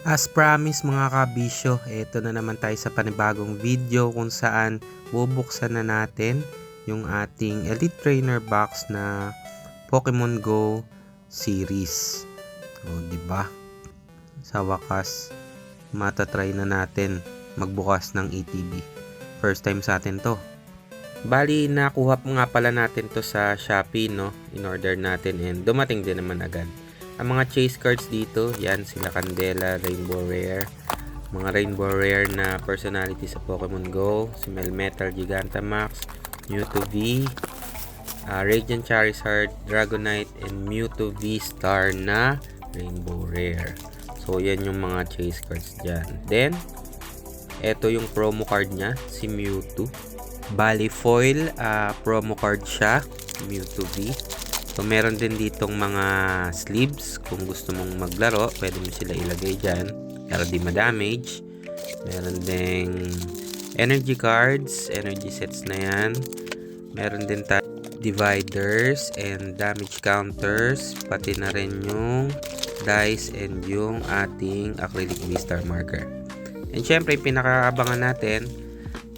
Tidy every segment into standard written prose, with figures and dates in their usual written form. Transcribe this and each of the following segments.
As promised mga kabisyo, eto na naman tayo sa panibagong video kung saan bubuksan na natin yung ating Elite Trainer box na Pokemon Go series. O, diba? Sa wakas, matatry na natin magbukas ng ETB. First time sa atin to. Bali, nakuha nga pala natin to sa Shopee, no? In-order natin and dumating din naman agad. Ang mga chase cards dito, yan sila Candela, Rainbow Rare. Mga Rainbow Rare na personality sa Pokemon Go. Si Melmetal, Gigantamax, Mewtwo V, Radiant Charizard, Dragonite, and Mewtwo V-Star na Rainbow Rare. So, yan yung mga chase cards dyan. Then, eto yung promo card niya, si Mewtwo. Bali foil promo card siya, Mewtwo V. So meron din ditong mga sleeves kung gusto mong maglaro, pwede mo sila ilagay dyan para di ma-damage. Meron ding energy cards, energy sets na yan. Meron din dividers and damage counters, pati na rin yung dice and yung ating acrylic V-Star marker. And syempre pinakaabangan natin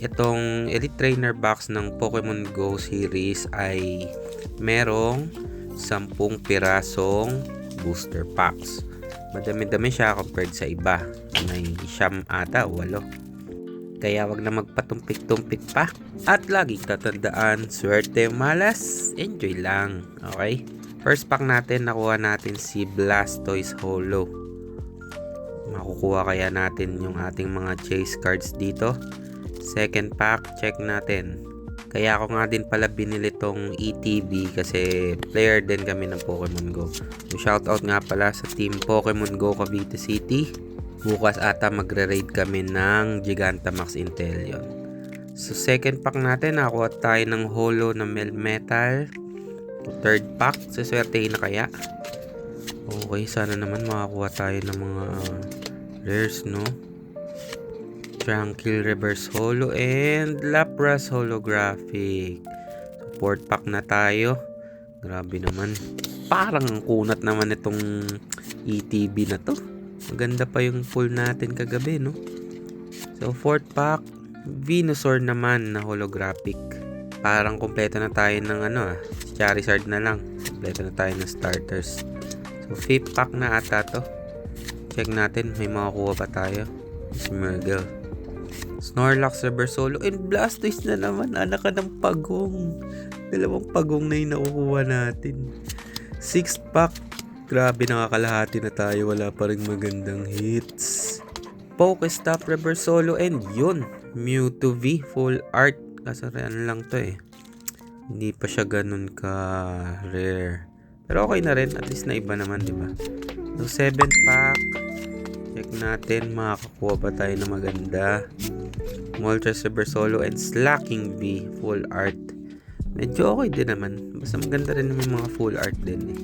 itong Elite Trainer box ng Pokemon Go series ay merong 10 pirasong booster packs. Madami-dami siya compared sa iba. May siyam ata, 8. Kaya wag na magpatumpik-tumpik pa. At laging tatandaan, swerte malas, enjoy lang. Okay? First pack natin, nakuha natin si Blastoise Holo. Makukuha kaya natin yung ating mga chase cards dito. Second pack, check natin. Kaya ako nga din pala binili tong ETB kasi player din kami ng Pokemon Go. So shoutout nga pala sa team Pokemon Go Cavite City. Bukas ata magre-raid kami ng Gigantamax Inteleon. So second pack natin, nakuha tayo ng holo na Melmetal. So third pack, saswertehin na kaya? Okay, sana naman makakuha tayo ng mga rares, no? Tranquil Reverse Holo and Lapras Holographic. So, fourth pack na tayo. Grabe naman. Parang ang kunat naman itong ETB na to. Maganda pa yung pull natin kagabi, no? So, fourth pack. Venusaur naman na holographic. Parang kompleto na tayo ng Charizard na lang. Kompleto na tayo ng starters. So, fifth pack na ata to. Check natin. May makakuha pa tayo. Smirgle. Snorlax, Reverse Holo, and Blastoise na naman. Anak ka ng pagong. Dalawang pagong na yung nakukuha natin. Sixth pack. Grabe, nakakalahati na tayo. Wala pa rin magandang hits. Pokestop, Reverse Holo, and yun. Mewtwo V, full art. Kasarean lang to eh. Hindi pa siya ganun ka rare. Pero okay na rin. At least na iba naman, diba? So, seventh pack. Check natin, makakakuha ba tayo na maganda. Moltres Reverse Holo and Slacking V full art. Medyo okay din naman. Basta maganda rin naman mga full art din eh.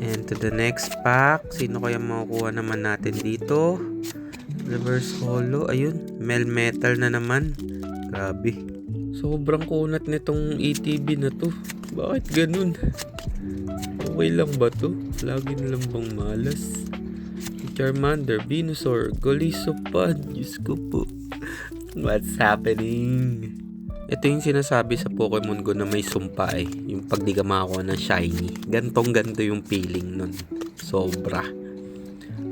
And to the next pack, sino kaya makukuha naman natin dito? Reverse Holo, ayun, Melmetal na naman. Grabe. Sobrang kunat nitong ETB na to. Bakit ganun? Okay lang ba to? Lagi na lang bang malas? Charmander, Venusaur, Golisopod. Diyos ko po. What's happening? Ito yung sinasabi sa Pokemon Go na may sumpa eh. Yung pag di ka makakuha ng shiny. Gantong-ganto yung feeling nun. Sobra.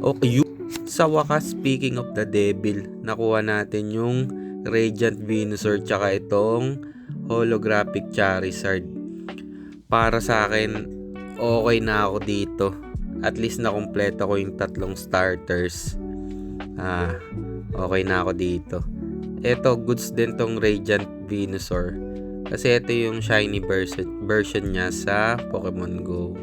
Okay. Sa wakas, speaking of the devil, nakuha natin yung Radiant Venusaur tsaka itong holographic Charizard. Para sa akin, okay na ako dito. At least nakumpleto ko yung 3 starters. Okay na ako dito. Ito, goods din tong Radiant Venusaur. Kasi ito yung shiny version niya sa Pokemon Go.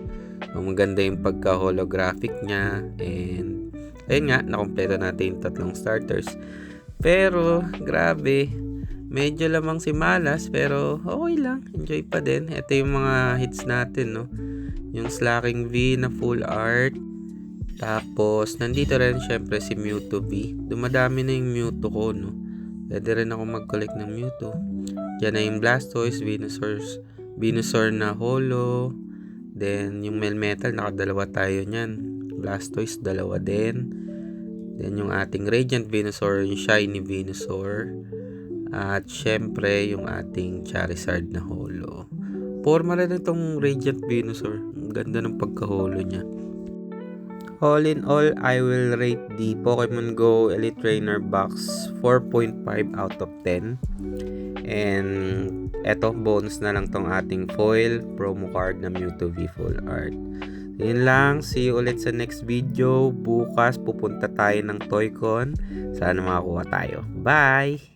So, maganda yung pagka-holographic niya. And, ayun nga, nakumpleto natin yung 3 starters. Pero, grabe. Medyo lamang si malas, pero okay lang. Enjoy pa din. Ito yung mga hits natin, no? Yung Slacking V na full art. Tapos, nandito rin syempre si Mewtwo V. Dumadami na yung Mewtwo ko, no? Pwede rin ako mag-collect ng Mewtwo. Diyan na yung Blastoise, Venusaur na holo. Then, yung Melmetal, nakadalawa tayo nyan. Blastoise, dalawa din. Then yung ating Radiant Venusaur, yung Shiny Venusaur. At syempre yung ating Charizard na holo. Forma rin itong Radiant Venusaur. Ang ganda ng pagka-holo niya. All in all, I will rate the Pokemon Go Elite Trainer Box 4.5 out of 10. And eto, bonus na lang tong ating foil promo card na Mewtwo V Full Art. Yun lang, see you ulit sa next video. Bukas pupunta tayo ng Toycon. Sana makakuha tayo. Bye!